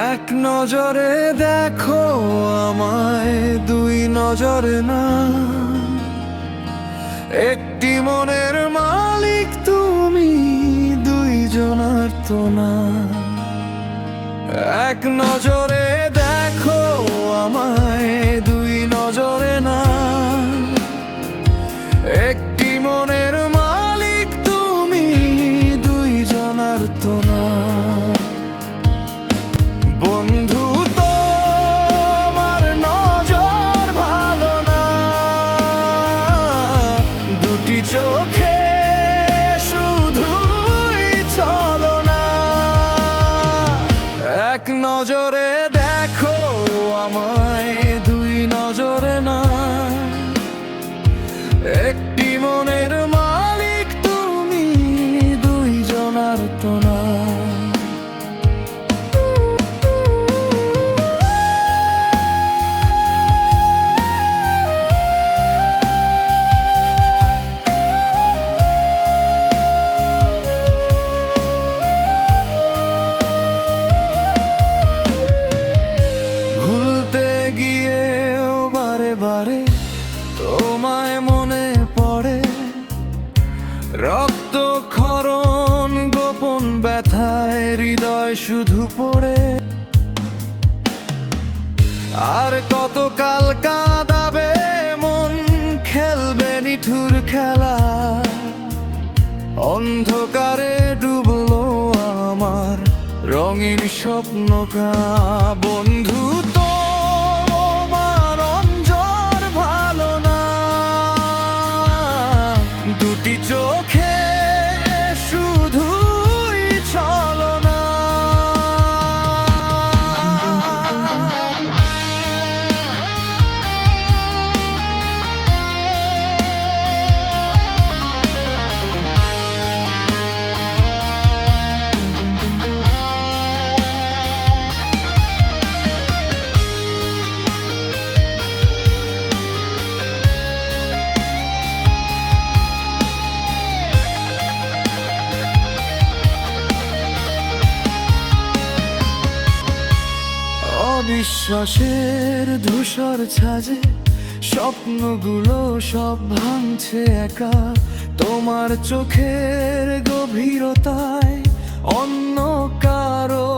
এক নজরে দেখো আমায়, দুই নজরে না। একটি মনের মালিক তুমি, দুইজনার তো না। এক নজরে দেখো আমায়, দুই নজরে না। একটি মনের মালিক তুমি, দুইজনার তো না। বন্ধু তোমার নজর ভালো না, দুটি চোখে শুধুই চলো না। এক নজরে দেখো আমায়, দুই নজরে না। একটি মনের মালিক তুমি, দুইজনার তো না। বারে বারে তোমায় মনে পড়ে, রক্ত ক্ষরণ গোপন ব্যথায় হৃদয় শুধু পড়ে। আর কতকাল কাঁদাবে মন, খেলবে নিঠুর খেলা। অন্ধকারে ডুবলো আমার রঙিন স্বপ্ন। বন্ধু দুটি চোখে শুধুই চলো না। বিশ্বাসের ধূসর ছাজে স্বপ্নগুলো সব ভাঙছে একা। তোমার চোখের গভীরতায় অন্য কারো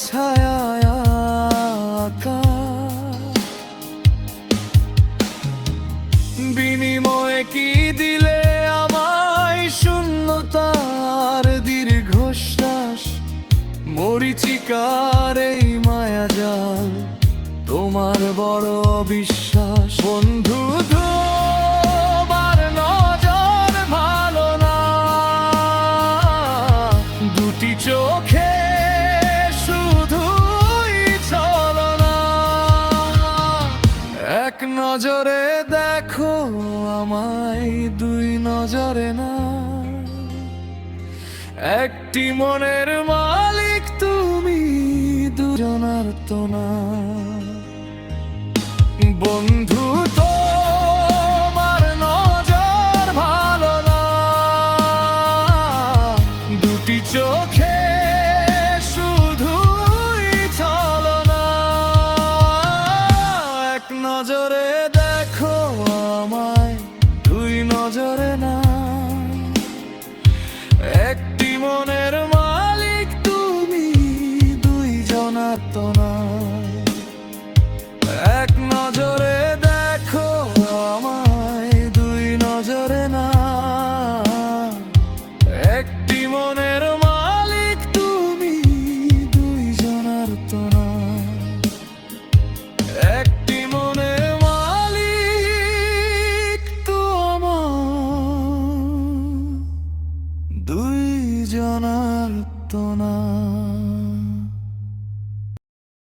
ছায়া আঁকা। বিনিময়ে কি দিলে আমায় শূন্যতার দীর্ঘশ্বাস। মরিচিকার এই মায়াজাল, তোমার বড় বিশ্বাস। বন্ধু তোমার নজর ভালো না, দুটি চোখে শুধুই চলো না। এক নজরে দেখো আমায়, দুই নজরে না। একটি মনের মালিক তুমি, দুজনার তো না। বন্ধু তোমার নজর ভালো না, দুটি চোখে শুধুই চলো না। এক নজরে দেখো আমায়, দুই নজরে না। একটি মনের মালিক তুমি, দুইজনার তো না। এক নজরে দেখো আমায়, দুই নজরে না। একটি মনের মালিক তুমি, দুইজনার তো না। একটি মনের মালিক তো আমার, দুইজনার তো না।